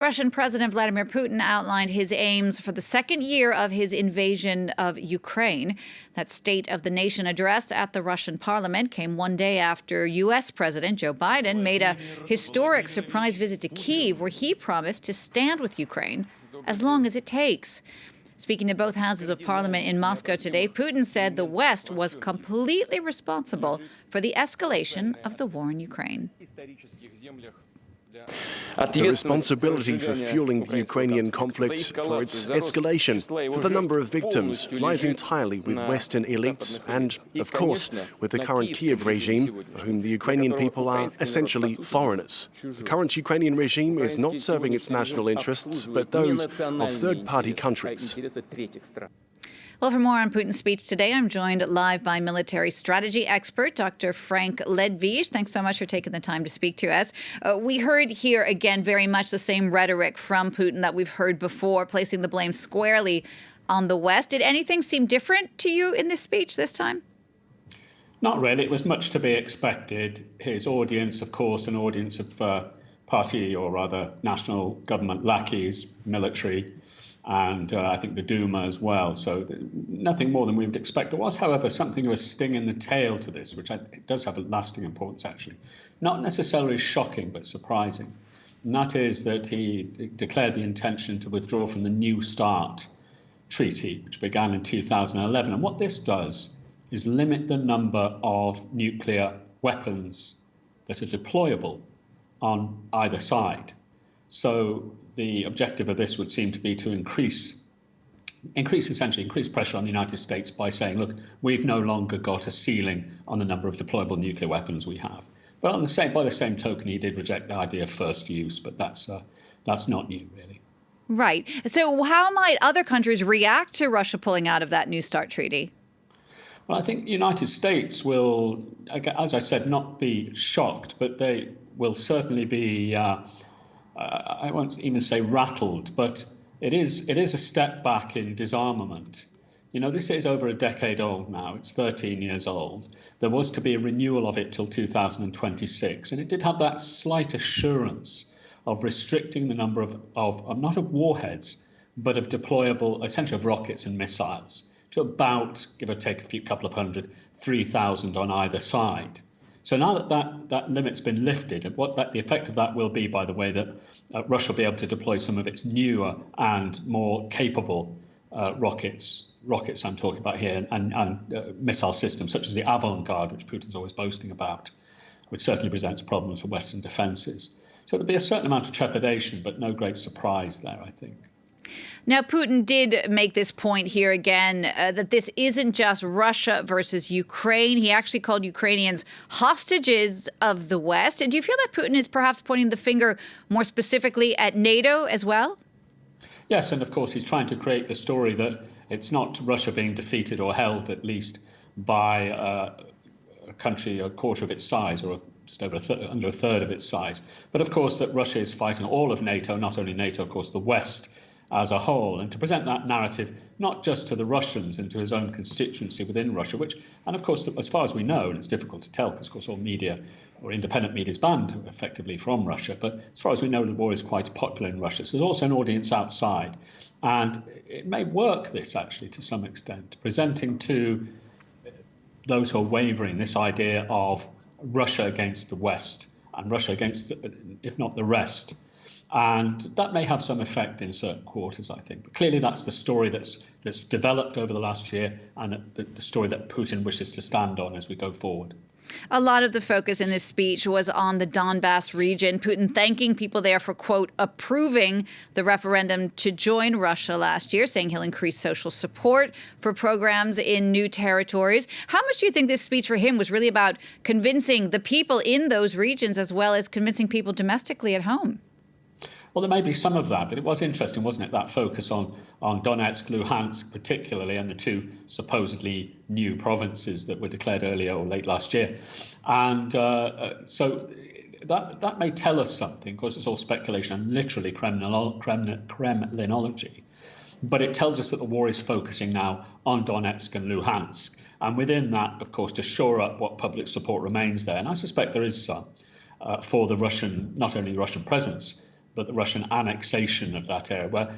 Russian President Vladimir Putin outlined his aims for the second year of his invasion of Ukraine. That State of the Nation address at the Russian parliament came one day after U.S. President Joe Biden made a historic surprise visit to Kyiv, where he promised to stand with Ukraine as long as it takes. Speaking to both houses of parliament in Moscow today, Putin said the West was completely responsible for the escalation of the war in Ukraine. The responsibility for fueling the Ukrainian conflict, for its escalation, for the number of victims, lies entirely with Western elites and, of course, with the current Kyiv regime, for whom the Ukrainian people are essentially foreigners. The current Ukrainian regime is not serving its national interests, but those of third-party countries. Well, for more on Putin's speech today, I'm joined live by military strategy expert Dr. Frank Ledwidge. Thanks so much for taking the time to speak to us. We heard here again very much the same rhetoric from Putin that we've heard before, placing the blame squarely on the West. Did anything seem different to you in this speech this time? Not really. It was much to be expected. His audience, of course, an audience of party, or rather national government lackeys, military, and I think the Duma as well. So nothing more than we would expect. There was, however, something of a sting in the tail to this, which it does have a lasting importance, actually. Not necessarily shocking, but surprising. And that is that he declared the intention to withdraw from the New START treaty, which began in 2011. And what this does is limit the number of nuclear weapons that are deployable on either side. So the objective of this would seem to be to increase pressure on the United States by saying, look, we've no longer got a ceiling on the number of deployable nuclear weapons we have. But by the same token, he did reject the idea of first use, but that's not new, really. Right. So how might other countries react to Russia pulling out of that New START treaty? Well, I think the United States will, as I said, not be shocked, but they will certainly be I won't even say rattled, but it is a step back in disarmament. You know, this is over a decade old now. It's 13 years old. There was to be a renewal of it till 2026, and it did have that slight assurance of restricting the number of not of warheads, but of deployable, essentially of rockets and missiles, to about, give or take a couple of hundred, 3,000 on either side. So now that limit's been lifted, and the effect of that will be, by the way, that Russia will be able to deploy some of its newer and more capable rockets I'm talking about here, and missile systems such as the Avant-Garde, which Putin's always boasting about, which certainly presents problems for Western defences. So there'll be a certain amount of trepidation, but no great surprise there, I think. Now, Putin did make this point here again, that this isn't just Russia versus Ukraine. He actually called Ukrainians hostages of the West. Do you feel that Putin is perhaps pointing the finger more specifically at NATO as well? Yes, and of course he's trying to create the story that it's not Russia being defeated or held, at least, by a country a quarter of its size, or just under a third of its size. But of course that Russia is fighting all of NATO, not only NATO, of course, the West as a whole, and to present that narrative not just to the Russians and to his own constituency within Russia, and of course, as far as we know, and it's difficult to tell because, of course, all media or independent media is banned effectively from Russia, but as far as we know, the war is quite popular in Russia. So there's also an audience outside, and it may work, this actually, to some extent, presenting to those who are wavering this idea of Russia against the West and Russia against, if not the rest. And that may have some effect in certain quarters, I think. But clearly that's the story that's developed over the last year, and the story that Putin wishes to stand on as we go forward. A lot of the focus in this speech was on the Donbass region, Putin thanking people there for, quote, approving the referendum to join Russia last year, saying he'll increase social support for programs in new territories. How much do you think this speech for him was really about convincing the people in those regions as well as convincing people domestically at home? Well, there may be some of that, but it was interesting, wasn't it, that focus on Donetsk, Luhansk particularly, and the two supposedly new provinces that were declared earlier or late last year. And so that may tell us something. Of course, it's all speculation and literally Kremlinology. But it tells us that the war is focusing now on Donetsk and Luhansk. And within that, of course, to shore up what public support remains there. And I suspect there is some for the Russian, not only the Russian presence, but the Russian annexation of that area,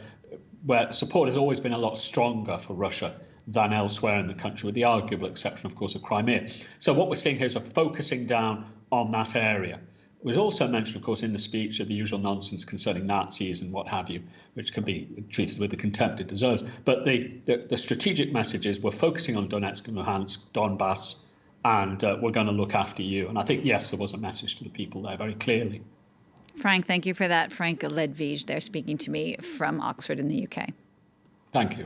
where support has always been a lot stronger for Russia than elsewhere in the country, with the arguable exception, of course, of Crimea. So what we're seeing here is a focusing down on that area. It was also mentioned, of course, in the speech of the usual nonsense concerning Nazis and what have you, which can be treated with the contempt it deserves. But the strategic message is we're focusing on Donetsk and Luhansk, Donbass, and we're going to look after you. And I think, yes, there was a message to the people there very clearly. Frank, thank you for that. Frank Ledwidge there speaking to me from Oxford in the UK. Thank you.